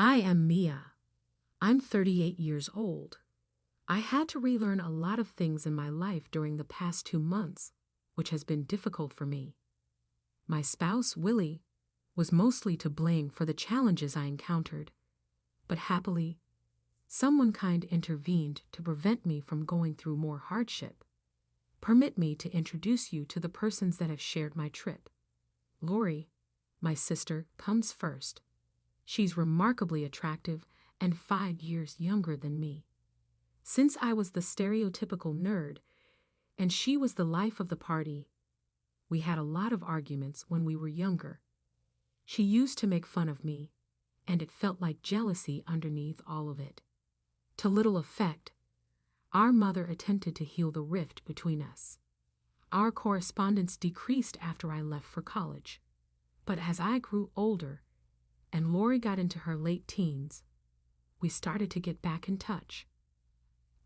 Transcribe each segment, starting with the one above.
I am Mia. I'm 38 years old. I had to relearn a lot of things in my life during the past 2 months, which has been difficult for me. My spouse, Willie, was mostly to blame for the challenges I encountered, but happily, someone kind intervened to prevent me from going through more hardship. Permit me to introduce you to the persons that have shared my trip. Lori, my sister, comes first. She's remarkably attractive and 5 years younger than me. Since I was the stereotypical nerd and she was the life of the party, we had a lot of arguments when we were younger. She used to make fun of me, and it felt like jealousy underneath all of it. To little effect, our mother attempted to heal the rift between us. Our correspondence decreased after I left for college, but as I grew older and Lori got into her late teens, we started to get back in touch.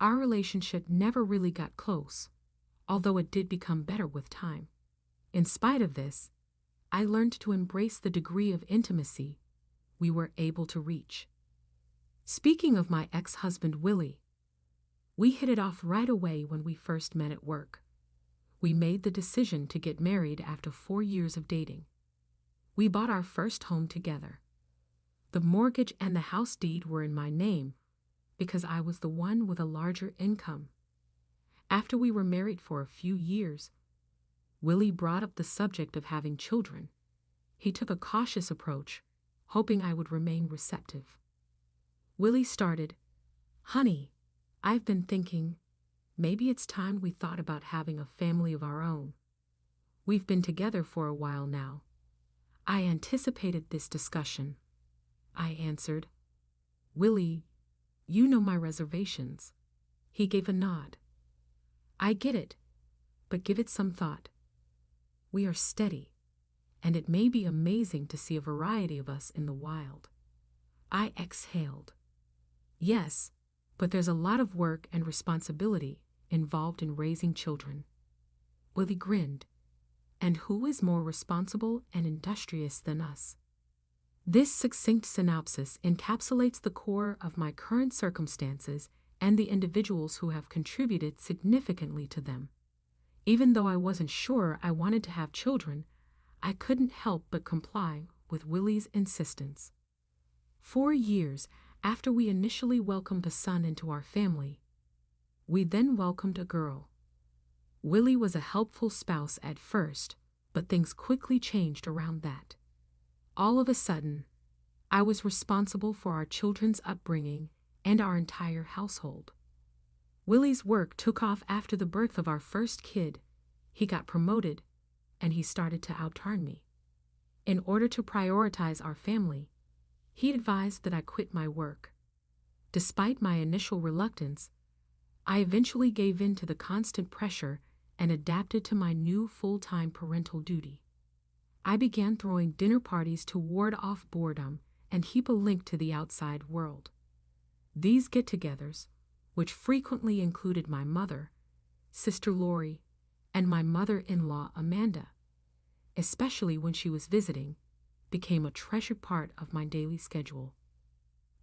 Our relationship never really got close, although it did become better with time. In spite of this, I learned to embrace the degree of intimacy we were able to reach. Speaking of my ex-husband Willie, we hit it off right away when we first met at work. We made the decision to get married after 4 years of dating. We bought our first home together. The mortgage and the house deed were in my name because I was the one with a larger income. After we were married for a few years, Willie brought up the subject of having children. He took a cautious approach, hoping I would remain receptive. Willie started, "Honey, I've been thinking, maybe it's time we thought about having a family of our own. We've been together for a while now." I anticipated this discussion. I answered, "Willie, you know my reservations." He gave a nod. "I get it, but give it some thought. We are steady, and it may be amazing to see a variety of us in the wild." I exhaled. "Yes, but there's a lot of work and responsibility involved in raising children." Willie grinned. "And who is more responsible and industrious than us?" This succinct synopsis encapsulates the core of my current circumstances and the individuals who have contributed significantly to them. Even though I wasn't sure I wanted to have children, I couldn't help but comply with Willie's insistence. 4 years after we initially welcomed a son into our family, we then welcomed a girl. Willie was a helpful spouse at first, but things quickly changed around that. All of a sudden, I was responsible for our children's upbringing and our entire household. Willie's work took off after the birth of our first kid. He got promoted, and he started to out-earn me. In order to prioritize our family, he advised that I quit my work. Despite my initial reluctance, I eventually gave in to the constant pressure and adapted to my new full-time parental duty. I began throwing dinner parties to ward off boredom and keep a link to the outside world. These get-togethers, which frequently included my mother, sister Lori, and my mother-in-law Amanda, especially when she was visiting, became a treasured part of my daily schedule.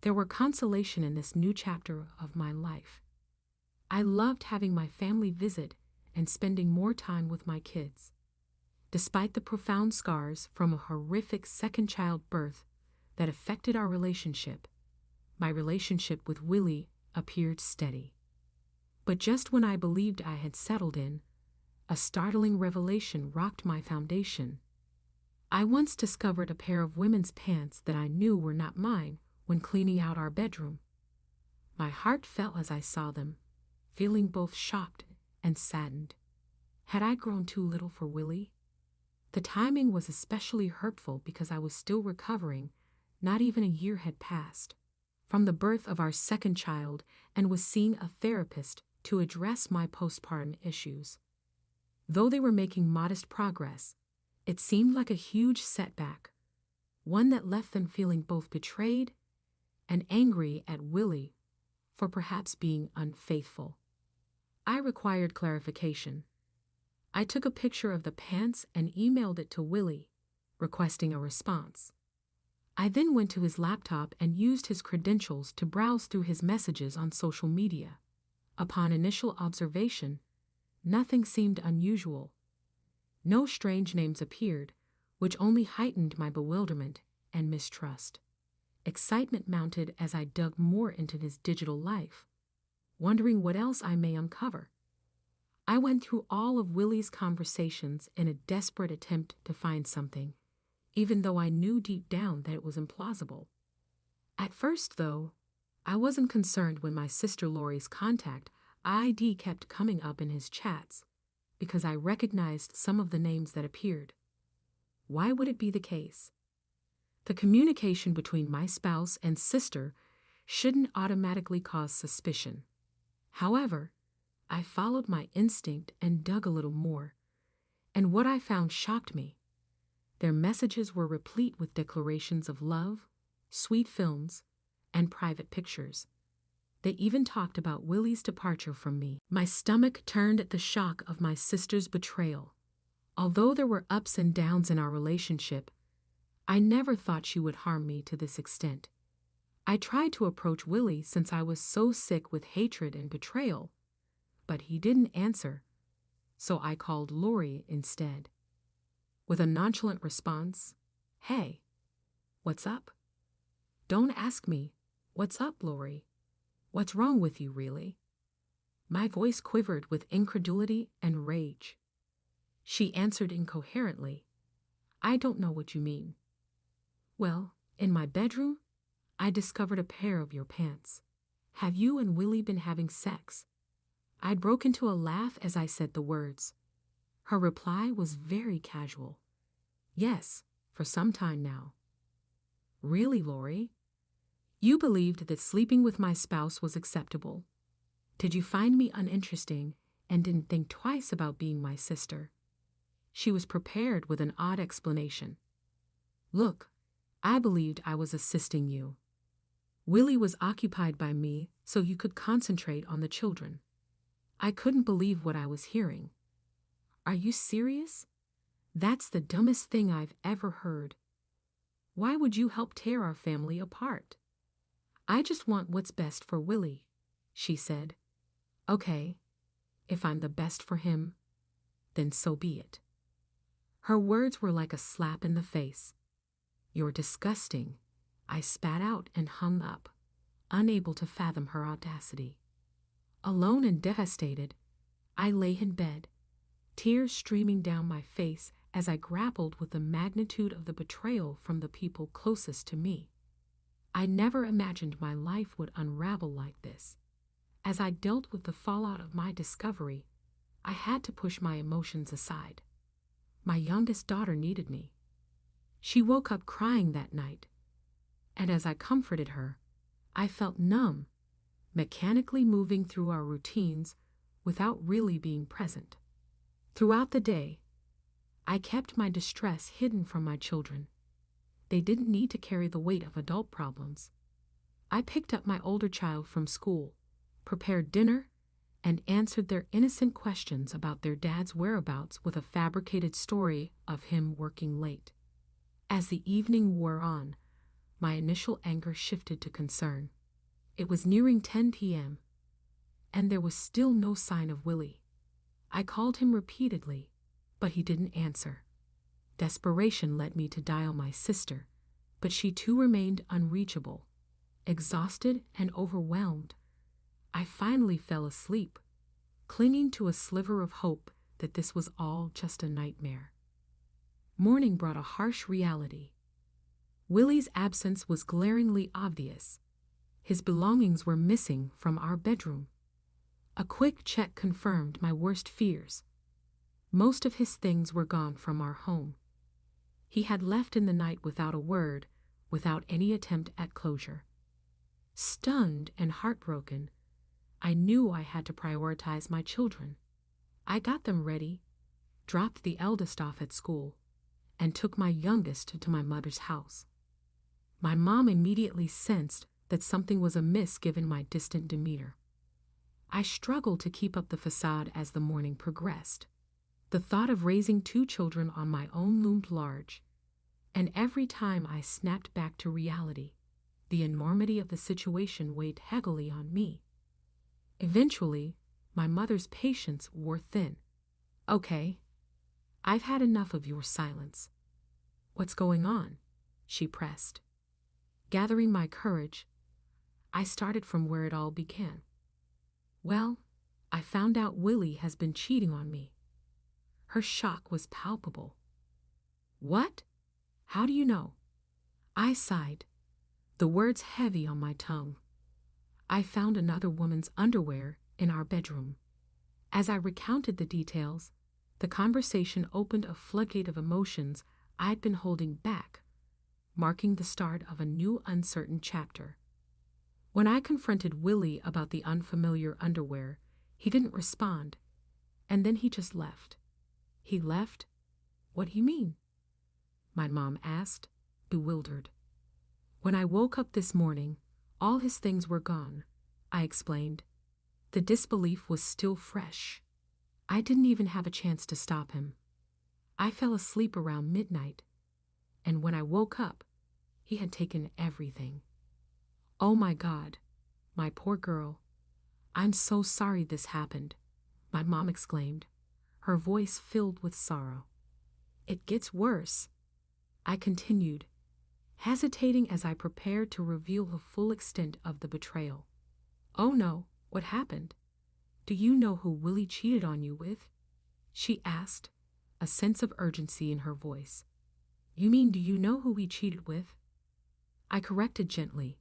There were consolation in this new chapter of my life. I loved having my family visit and spending more time with my kids. Despite the profound scars from a horrific second child birth that affected our relationship, my relationship with Willie appeared steady. But just when I believed I had settled in, a startling revelation rocked my foundation. I once discovered a pair of women's pants that I knew were not mine when cleaning out our bedroom. My heart fell as I saw them, feeling both shocked and saddened. Had I grown too little for Willie? The timing was especially hurtful because I was still recovering. Not even a year had passed from the birth of our second child and was seeing a therapist to address my postpartum issues. Though they were making modest progress, it seemed like a huge setback, one that left them feeling both betrayed and angry at Willie for perhaps being unfaithful. I required clarification. I took a picture of the pants and emailed it to Willie, requesting a response. I then went to his laptop and used his credentials to browse through his messages on social media. Upon initial observation, nothing seemed unusual. No strange names appeared, which only heightened my bewilderment and mistrust. Excitement mounted as I dug more into his digital life, wondering what else I may uncover. I went through all of Willie's conversations in a desperate attempt to find something, even though I knew deep down that it was implausible. At first, though, I wasn't concerned when my sister Lori's contact ID kept coming up in his chats, because I recognized some of the names that appeared. Why would it be the case? The communication between my spouse and sister shouldn't automatically cause suspicion. However, I followed my instinct and dug a little more, and what I found shocked me. Their messages were replete with declarations of love, sweet films, and private pictures. They even talked about Willie's departure from me. My stomach turned at the shock of my sister's betrayal. Although there were ups and downs in our relationship, I never thought she would harm me to this extent. I tried to approach Willie since I was so sick with hatred and betrayal, but he didn't answer, so I called Lori instead. With a nonchalant response, "Hey, what's up?" "Don't ask me, what's up, Lori? What's wrong with you, really?" My voice quivered with incredulity and rage. She answered incoherently, "I don't know what you mean." "Well, in my bedroom, I discovered a pair of your pants. Have you and Willie been having sex?" I broke into a laugh as I said the words. Her reply was very casual. "Yes, for some time now." "Really, Lori? You believed that sleeping with my spouse was acceptable. Did you find me uninteresting and didn't think twice about being my sister?" She was prepared with an odd explanation. "Look, I believed I was assisting you. Willie was occupied by me so you could concentrate on the children. I couldn't believe what I was hearing." "Are you serious? That's the dumbest thing I've ever heard. Why would you help tear our family apart?" "I just want what's best for Willie," she said. "Okay, if I'm the best for him, then so be it." Her words were like a slap in the face. "You're disgusting," I spat out and hung up, unable to fathom her audacity. Alone and devastated, I lay in bed, tears streaming down my face as I grappled with the magnitude of the betrayal from the people closest to me. I never imagined my life would unravel like this. As I dealt with the fallout of my discovery, I had to push my emotions aside. My youngest daughter needed me. She woke up crying that night, and as I comforted her, I felt numb, mechanically moving through our routines without really being present. Throughout the day, I kept my distress hidden from my children. They didn't need to carry the weight of adult problems. I picked up my older child from school, prepared dinner, and answered their innocent questions about their dad's whereabouts with a fabricated story of him working late. As the evening wore on, my initial anger shifted to concern. It was nearing 10 p.m., and there was still no sign of Willie. I called him repeatedly, but he didn't answer. Desperation led me to dial my sister, but she too remained unreachable. Exhausted and overwhelmed, I finally fell asleep, clinging to a sliver of hope that this was all just a nightmare. Morning brought a harsh reality. Willie's absence was glaringly obvious. His belongings were missing from our bedroom. A quick check confirmed my worst fears. Most of his things were gone from our home. He had left in the night without a word, without any attempt at closure. Stunned and heartbroken, I knew I had to prioritize my children. I got them ready, dropped the eldest off at school, and took my youngest to my mother's house. My mom immediately sensed that something was amiss given my distant demeanor. I struggled to keep up the facade as the morning progressed. The thought of raising 2 children on my own loomed large. And every time I snapped back to reality, the enormity of the situation weighed heavily on me. Eventually, my mother's patience wore thin. "Okay, I've had enough of your silence. What's going on?" she pressed. Gathering my courage, I started from where it all began. "Well, I found out Willie has been cheating on me." Her shock was palpable. "What? How do you know?" I sighed, the words heavy on my tongue. "I found another woman's underwear in our bedroom." As I recounted the details, the conversation opened a floodgate of emotions I'd been holding back, marking the start of a new uncertain chapter. When I confronted Willie about the unfamiliar underwear, he didn't respond, and then he just left. "He left? What do you mean?" my mom asked, bewildered. "When I woke up this morning, all his things were gone," I explained. The disbelief was still fresh. I didn't even have a chance to stop him. I fell asleep around midnight, and when I woke up, he had taken everything. "Oh my God, my poor girl. I'm so sorry this happened," my mom exclaimed, her voice filled with sorrow. "It gets worse," I continued, hesitating as I prepared to reveal the full extent of the betrayal. "Oh no, what happened? Do you know who Willie cheated on you with?" she asked, a sense of urgency in her voice. "You mean, do you know who he cheated with?" I corrected gently.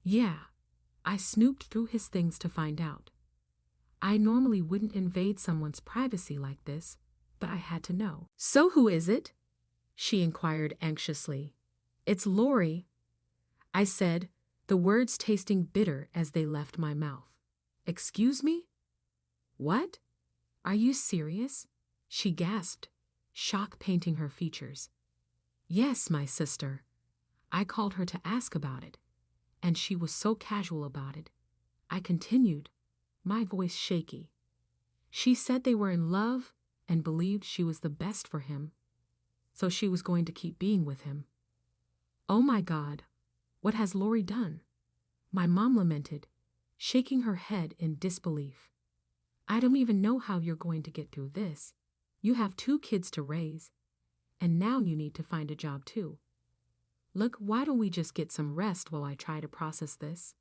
"Yeah, I snooped through his things to find out. I normally wouldn't invade someone's privacy like this, but I had to know." "So who is it?" she inquired anxiously. "It's Lori," I said, the words tasting bitter as they left my mouth. "Excuse me? What? Are you serious?" she gasped, shock painting her features. "Yes, my sister. I called her to ask about it, and she was so casual about it," I continued, my voice shaky. "She said they were in love and believed she was the best for him, so she was going to keep being with him." "Oh my God, what has Lori done?" my mom lamented, shaking her head in disbelief. "I don't even know how you're going to get through this. You have 2 kids to raise, and now you need to find a job too. Look, why don't we just get some rest while I try to process this?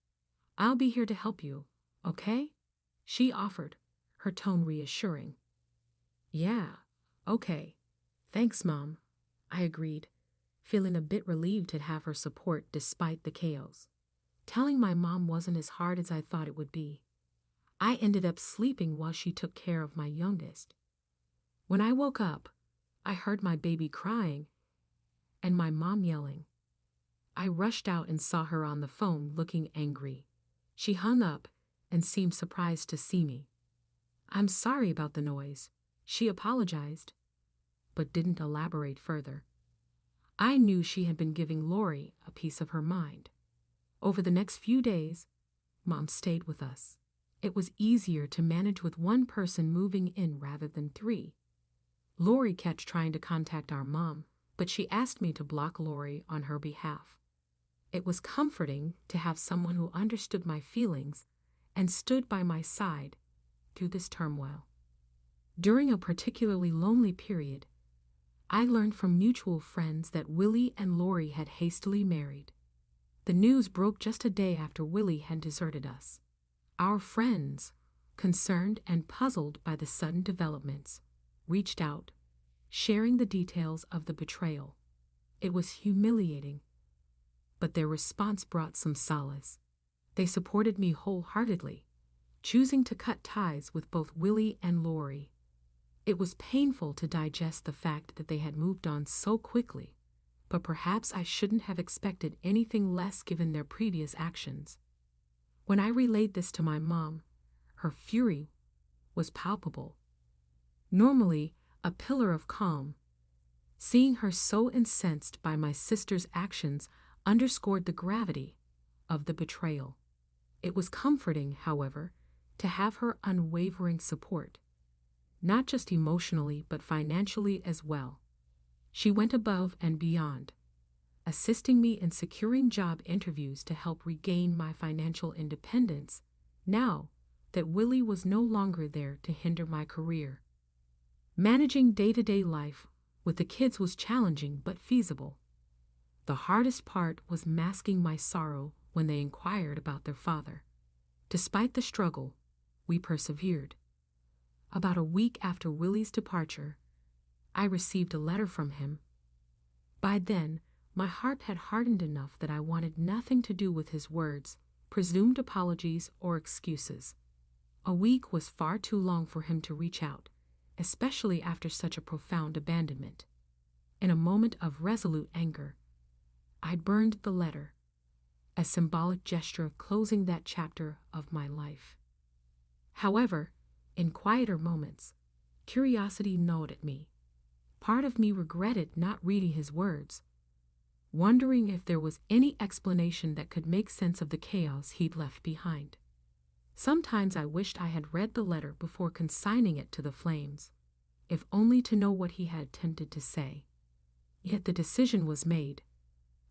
I'll be here to help you, okay?" she offered, her tone reassuring. "Yeah, okay. Thanks, Mom," I agreed, feeling a bit relieved to have her support despite the chaos. Telling my mom wasn't as hard as I thought it would be. I ended up sleeping while she took care of my youngest. When I woke up, I heard my baby crying and my mom yelling. I rushed out and saw her on the phone looking angry. She hung up and seemed surprised to see me. "I'm sorry about the noise," she apologized, but didn't elaborate further. I knew she had been giving Lori a piece of her mind. Over the next few days, Mom stayed with us. It was easier to manage with one person moving in rather than 3. Lori kept trying to contact our mom, but she asked me to block Lori on her behalf. It was comforting to have someone who understood my feelings and stood by my side through this turmoil. During a particularly lonely period, I learned from mutual friends that Willie and Lori had hastily married. The news broke just a day after Willie had deserted us. Our friends, concerned and puzzled by the sudden developments, reached out, sharing the details of the betrayal. It was humiliating, but their response brought some solace. They supported me wholeheartedly, choosing to cut ties with both Willie and Lori. It was painful to digest the fact that they had moved on so quickly, but perhaps I shouldn't have expected anything less given their previous actions. When I relayed this to my mom, her fury was palpable. Normally a pillar of calm, seeing her so incensed by my sister's actions underscored the gravity of the betrayal. It was comforting, however, to have her unwavering support, not just emotionally but financially as well. She went above and beyond, assisting me in securing job interviews to help regain my financial independence, now that Willie was no longer there to hinder my career. Managing day-to-day life with the kids was challenging but feasible. The hardest part was masking my sorrow when they inquired about their father. Despite the struggle, we persevered. About a week after Willie's departure, I received a letter from him. By then, my heart had hardened enough that I wanted nothing to do with his words, presumed apologies, or excuses. A week was far too long for him to reach out, especially after such a profound abandonment. In a moment of resolute anger, I burned the letter, a symbolic gesture of closing that chapter of my life. However, in quieter moments, curiosity gnawed at me. Part of me regretted not reading his words, wondering if there was any explanation that could make sense of the chaos he'd left behind. Sometimes I wished I had read the letter before consigning it to the flames, if only to know what he had attempted to say. Yet the decision was made,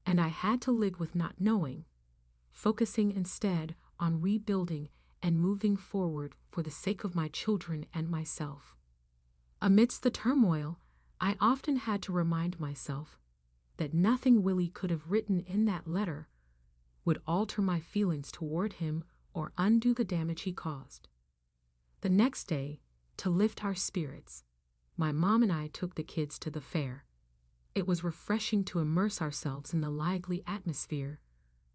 and I had to live with not knowing, focusing instead on rebuilding and moving forward for the sake of my children and myself. Amidst the turmoil, I often had to remind myself that nothing Willie could have written in that letter would alter my feelings toward him or undo the damage he caused. The next day, to lift our spirits, my mom and I took the kids to the fair. It was refreshing to immerse ourselves in the lively atmosphere,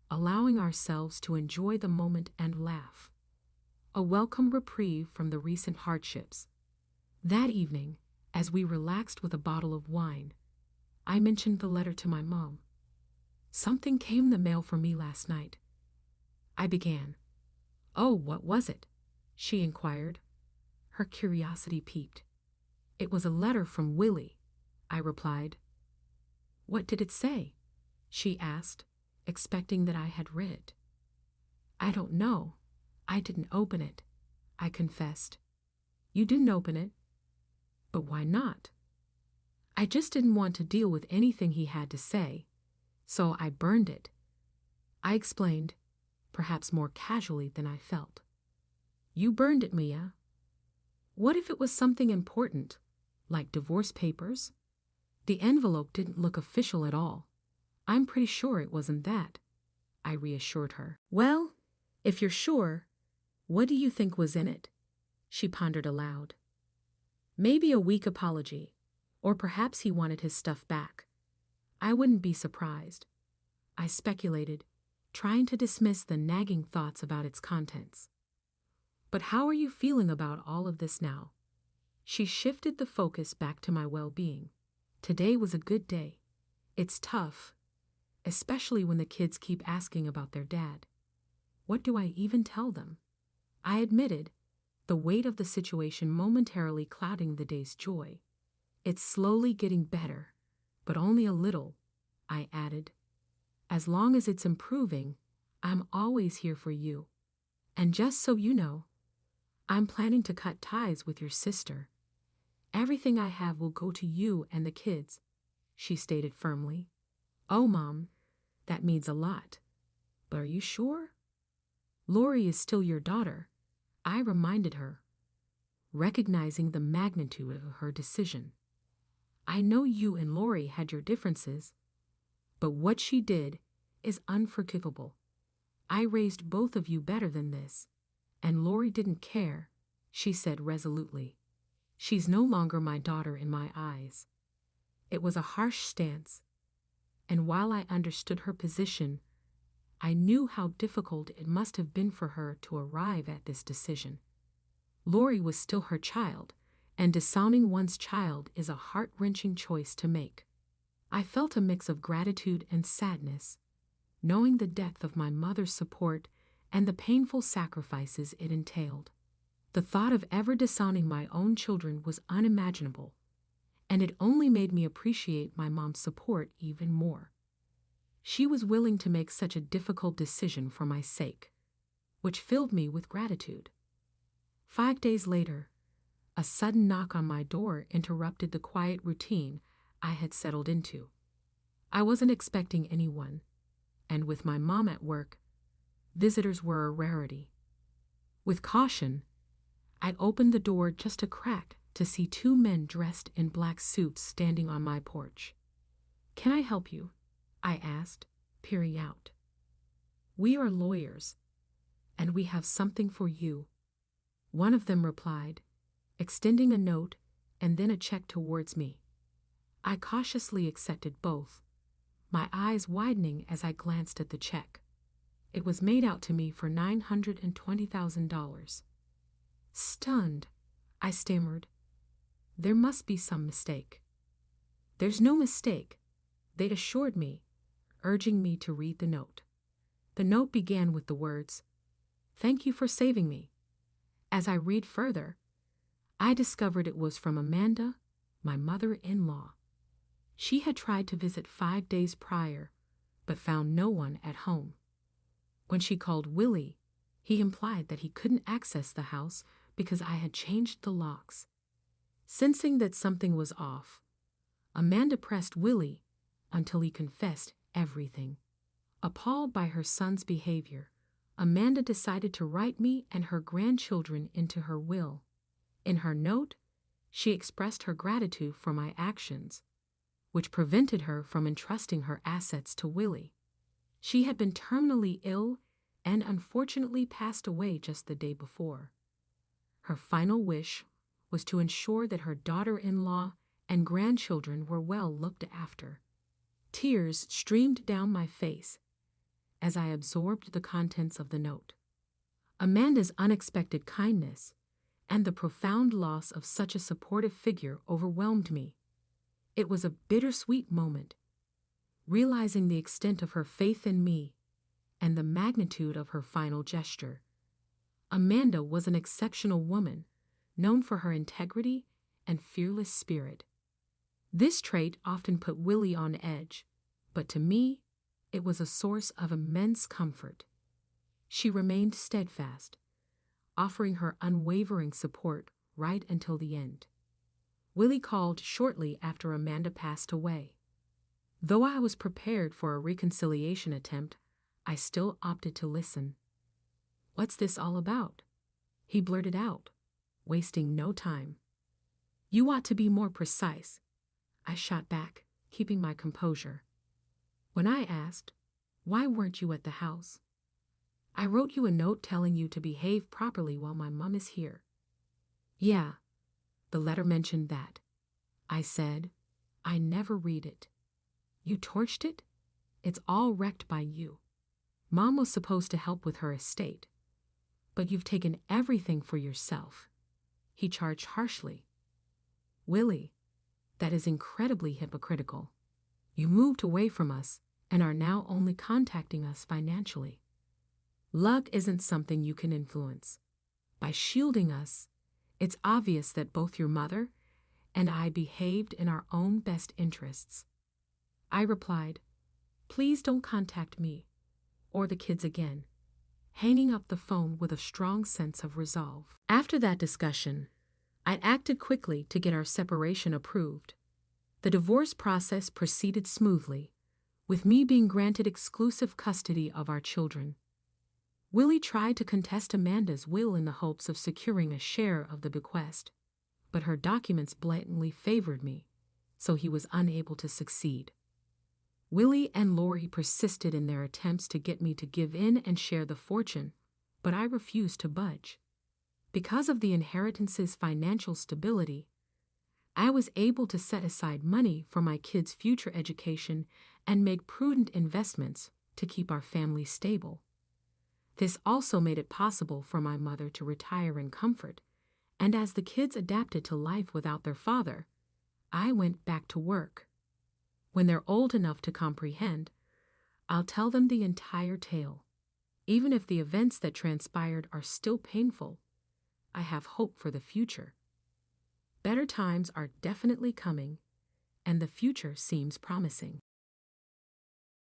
allowing ourselves to enjoy the moment and laugh. A welcome reprieve from the recent hardships. That evening, as we relaxed with a bottle of wine, I mentioned the letter to my mom. "Something came in the mail for me last night," I began. "Oh, what was it?" she inquired. Her curiosity piqued. "It was a letter from Willie," I replied. "What did it say?" she asked, expecting that I had read it. "I don't know. I didn't open it," I confessed. "You didn't open it? But why not?" "I just didn't want to deal with anything he had to say, so I burned it," I explained, perhaps more casually than I felt. "You burned it, Mia? What if it was something important, like divorce papers? The envelope didn't look official at all. I'm pretty sure it wasn't that," I reassured her. "Well, if you're sure, what do you think was in it?" she pondered aloud. "Maybe a weak apology, or perhaps he wanted his stuff back. I wouldn't be surprised," I speculated, trying to dismiss the nagging thoughts about its contents. "But how are you feeling about all of this now?" She shifted the focus back to my well-being. "Today was a good day. It's tough, especially when the kids keep asking about their dad. What do I even tell them?" I admitted, the weight of the situation momentarily clouding the day's joy. "It's slowly getting better, but only a little," I added. "As long as it's improving, I'm always here for you. And just so you know, I'm planning to cut ties with your sister. Everything I have will go to you and the kids," she stated firmly. "Oh, Mom, that means a lot. But are you sure? Lori is still your daughter," I reminded her, recognizing the magnitude of her decision. "I know you and Lori had your differences, but what she did is unforgivable. I raised both of you better than this, and Lori didn't care," she said resolutely. "She's no longer my daughter in my eyes." It was a harsh stance, and while I understood her position, I knew how difficult it must have been for her to arrive at this decision. Lori was still her child, and disowning one's child is a heart-wrenching choice to make. I felt a mix of gratitude and sadness, knowing the depth of my mother's support and the painful sacrifices it entailed. The thought of ever disowning my own children was unimaginable, and it only made me appreciate my mom's support even more. She was willing to make such a difficult decision for my sake, which filled me with gratitude. 5 days later, a sudden knock on my door interrupted the quiet routine I had settled into. I wasn't expecting anyone, and with my mom at work, visitors were a rarity. With caution, I'd opened the door just a crack to see two men dressed in black suits standing on my porch. "Can I help you?" I asked, peering out. "We are lawyers, and we have something for you," one of them replied, extending a note and then a check towards me. I cautiously accepted both, my eyes widening as I glanced at the check. It was made out to me for $920,000. Stunned, I stammered, "There must be some mistake." "There's no mistake," they assured me, urging me to read the note. The note began with the words, "Thank you for saving me." As I read further, I discovered it was from Amanda, my mother-in-law. She had tried to visit 5 days prior, but found no one at home. When she called Willie, he implied that he couldn't access the house because I had changed the locks. Sensing that something was off, Amanda pressed Willie until he confessed everything. Appalled by her son's behavior, Amanda decided to write me and her grandchildren into her will. In her note, she expressed her gratitude for my actions, which prevented her from entrusting her assets to Willie. She had been terminally ill and unfortunately passed away just the day before. Her final wish was to ensure that her daughter-in-law and grandchildren were well looked after. Tears streamed down my face as I absorbed the contents of the note. Amanda's unexpected kindness and the profound loss of such a supportive figure overwhelmed me. It was a bittersweet moment, realizing the extent of her faith in me and the magnitude of her final gesture. Amanda was an exceptional woman, known for her integrity and fearless spirit. This trait often put Willie on edge, but to me, it was a source of immense comfort. She remained steadfast, offering her unwavering support right until the end. Willie called shortly after Amanda passed away. Though I was prepared for a reconciliation attempt, I still opted to listen. "What's this all about?" he blurted out, wasting no time. "You ought to be more precise," I shot back, keeping my composure. When I asked, "Why weren't you at the house?" "I wrote you a note telling you to behave properly while my mom is here." "Yeah, the letter mentioned that." I said, "I never read it." "You torched it? It's all wrecked by you. Mom was supposed to help with her estate, but you've taken everything for yourself," he charged harshly. "Willie, that is incredibly hypocritical. You moved away from us and are now only contacting us financially. Luck isn't something you can influence. By shielding us, it's obvious that both your mother and I behaved in our own best interests." I replied, "Please don't contact me or the kids again," hanging up the phone with a strong sense of resolve. After that discussion, I acted quickly to get our separation approved. The divorce process proceeded smoothly, with me being granted exclusive custody of our children. Willie tried to contest Amanda's will in the hopes of securing a share of the bequest, but her documents blatantly favored me, so he was unable to succeed. Willie and Lori persisted in their attempts to get me to give in and share the fortune, but I refused to budge. Because of the inheritance's financial stability, I was able to set aside money for my kids' future education and make prudent investments to keep our family stable. This also made it possible for my mother to retire in comfort, and as the kids adapted to life without their father, I went back to work. When they're old enough to comprehend, I'll tell them the entire tale. Even if the events that transpired are still painful, I have hope for the future. Better times are definitely coming, and the future seems promising.